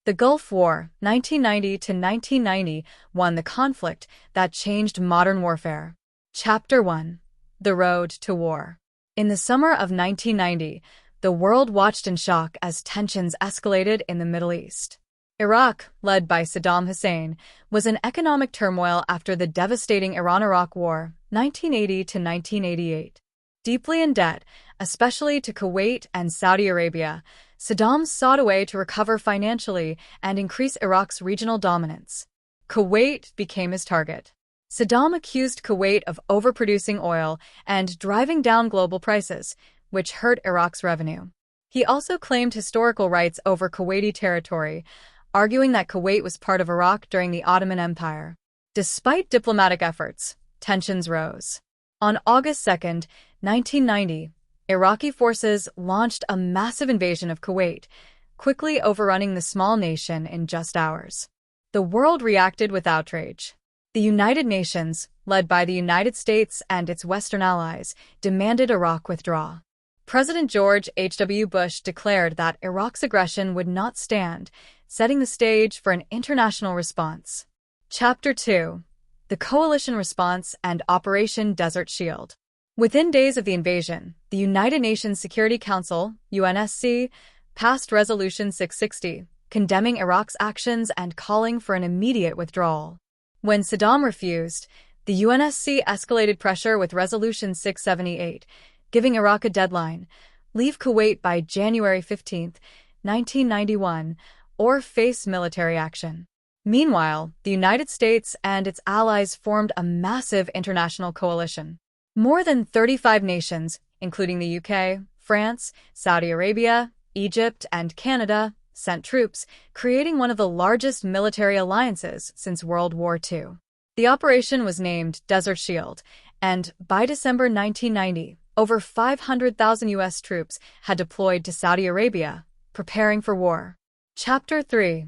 The Gulf War, 1990 to 1991, the conflict that changed modern warfare. Chapter 1. The Road to War. In the summer of 1990, the world watched in shock as tensions escalated in the Middle East. Iraq, led by Saddam Hussein, was in economic turmoil after the devastating Iran-Iraq War, 1980 to 1988. Deeply in debt, especially to Kuwait and Saudi Arabia, Saddam sought a way to recover financially and increase Iraq's regional dominance. Kuwait became his target. Saddam accused Kuwait of overproducing oil and driving down global prices, which hurt Iraq's revenue. He also claimed historical rights over Kuwaiti territory, arguing that Kuwait was part of Iraq during the Ottoman Empire. Despite diplomatic efforts, tensions rose. On August 2, 1990, Iraqi forces launched a massive invasion of Kuwait, quickly overrunning the small nation in just hours. The world reacted with outrage. The United Nations, led by the United States and its Western allies, demanded Iraq withdraw. President George H.W. Bush declared that Iraq's aggression would not stand, setting the stage for an international response. Chapter 2. The Coalition Response and Operation Desert Shield. Within days of the invasion, the United Nations Security Council, UNSC, passed Resolution 660, condemning Iraq's actions and calling for an immediate withdrawal. When Saddam refused, the UNSC escalated pressure with Resolution 678, giving Iraq a deadline: leave Kuwait by January 15, 1991, or face military action. Meanwhile, the United States and its allies formed a massive international coalition. More than 35 nations, including the UK, France, Saudi Arabia, Egypt, and Canada, sent troops, creating one of the largest military alliances since World War II. The operation was named Desert Shield, and by December 1990, over 500,000 U.S. troops had deployed to Saudi Arabia, preparing for war. Chapter 3.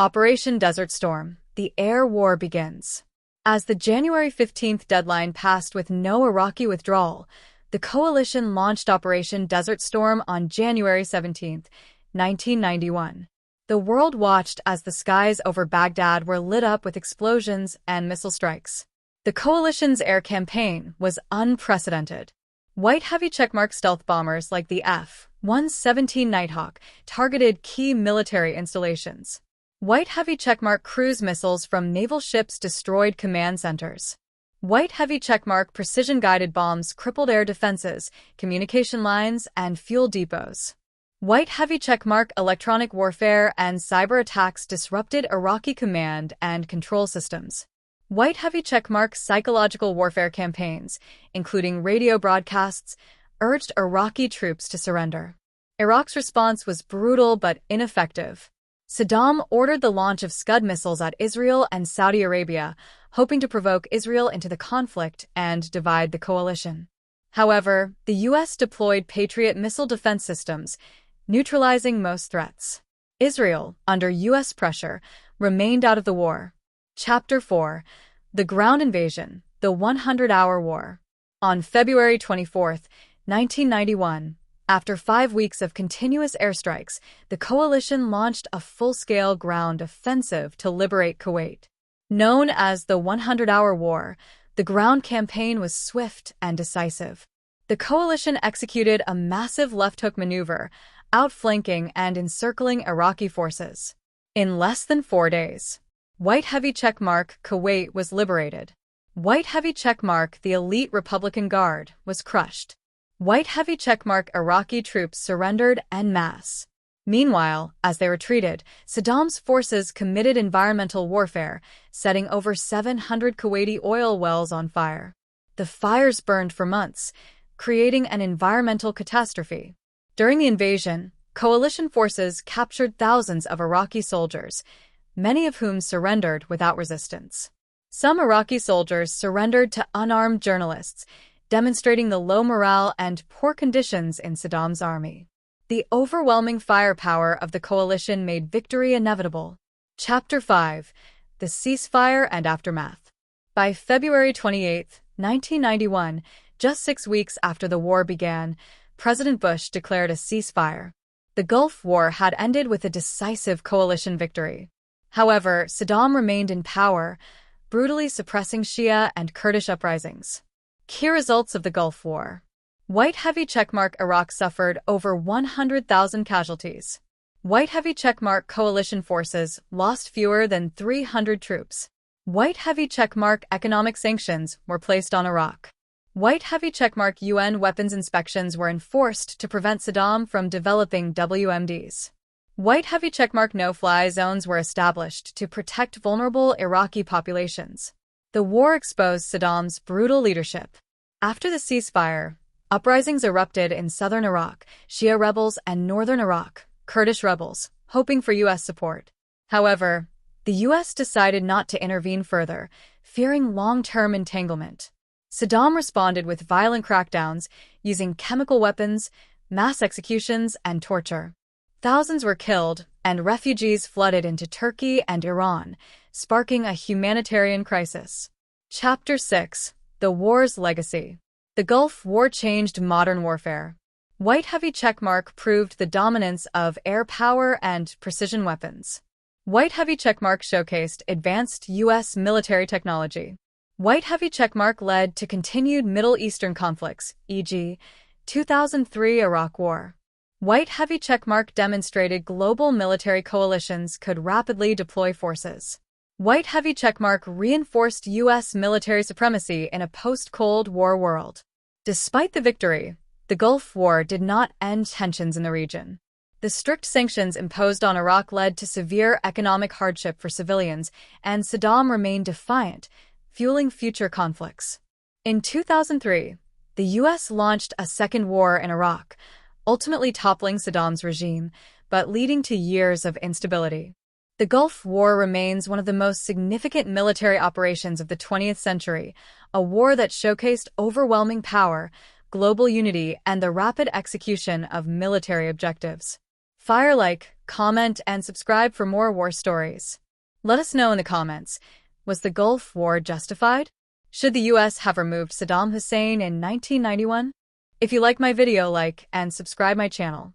Operation Desert Storm. The Air War begins. As the January 15th deadline passed with no Iraqi withdrawal, the coalition launched Operation Desert Storm on January 17, 1991. The world watched as the skies over Baghdad were lit up with explosions and missile strikes. The coalition's air campaign was unprecedented. White heavy checkmark stealth bombers like the F-117 Nighthawk targeted key military installations. White heavy checkmark cruise missiles from naval ships destroyed command centers. White heavy checkmark precision-guided bombs crippled air defenses, communication lines, and fuel depots. White heavy checkmark electronic warfare and cyber attacks disrupted Iraqi command and control systems. White heavy checkmark psychological warfare campaigns, including radio broadcasts, urged Iraqi troops to surrender. Iraq's response was brutal but ineffective. Saddam ordered the launch of Scud missiles at Israel and Saudi Arabia, hoping to provoke Israel into the conflict and divide the coalition. However, the U.S. deployed Patriot missile defense systems, neutralizing most threats. Israel, under U.S. pressure, remained out of the war. Chapter 4. The Ground Invasion, the 100-Hour War. On February 24, 1991, after 5 weeks of continuous airstrikes, the coalition launched a full-scale ground offensive to liberate Kuwait. Known as the 100-Hour War, the ground campaign was swift and decisive. The coalition executed a massive left-hook maneuver, outflanking and encircling Iraqi forces. In less than 4 days, White heavy checkmark Kuwait was liberated. White heavy checkmark the elite Republican Guard was crushed. White heavy checkmark Iraqi troops surrendered en masse. Meanwhile, as they retreated, Saddam's forces committed environmental warfare, setting over 700 Kuwaiti oil wells on fire. The fires burned for months, creating an environmental catastrophe. During the invasion, coalition forces captured thousands of Iraqi soldiers, many of whom surrendered without resistance. Some Iraqi soldiers surrendered to unarmed journalists, demonstrating the low morale and poor conditions in Saddam's army. The overwhelming firepower of the coalition made victory inevitable. Chapter 5. The Ceasefire and Aftermath. By February 28, 1991, just 6 weeks after the war began, President Bush declared a ceasefire. The Gulf War had ended with a decisive coalition victory. However, Saddam remained in power, brutally suppressing Shia and Kurdish uprisings. Key results of the Gulf War. White heavy checkmark Iraq suffered over 100,000 casualties. White heavy checkmark coalition forces lost fewer than 300 troops. White heavy checkmark economic sanctions were placed on Iraq. White heavy checkmark UN weapons inspections were enforced to prevent Saddam from developing WMDs. White heavy checkmark no-fly zones were established to protect vulnerable Iraqi populations. The war exposed Saddam's brutal leadership. After the ceasefire, uprisings erupted in southern Iraq, Shia rebels, and northern Iraq, Kurdish rebels, hoping for U.S. support. However, the U.S. decided not to intervene further, fearing long-term entanglement. Saddam responded with violent crackdowns, using chemical weapons, mass executions, and torture. Thousands were killed, and refugees flooded into Turkey and Iran, sparking a humanitarian crisis. Chapter 6: The War's Legacy. The Gulf War changed modern warfare. White heavy checkmark proved the dominance of air power and precision weapons. White heavy checkmark showcased advanced U.S. military technology. White heavy checkmark led to continued Middle Eastern conflicts, e.g., 2003 Iraq War. White heavy checkmark demonstrated global military coalitions could rapidly deploy forces. White heavy checkmark reinforced U.S. military supremacy in a post-Cold War world. Despite the victory, the Gulf War did not end tensions in the region. The strict sanctions imposed on Iraq led to severe economic hardship for civilians, and Saddam remained defiant, fueling future conflicts. In 2003, the U.S. launched a second war in Iraq, ultimately toppling Saddam's regime, but leading to years of instability. The Gulf War remains one of the most significant military operations of the 20th century, a war that showcased overwhelming power, global unity, and the rapid execution of military objectives. Fire like, comment, and subscribe for more war stories. Let us know in the comments. Was the Gulf War justified? Should the U.S. have removed Saddam Hussein in 1991? If you like my video, like and subscribe my channel.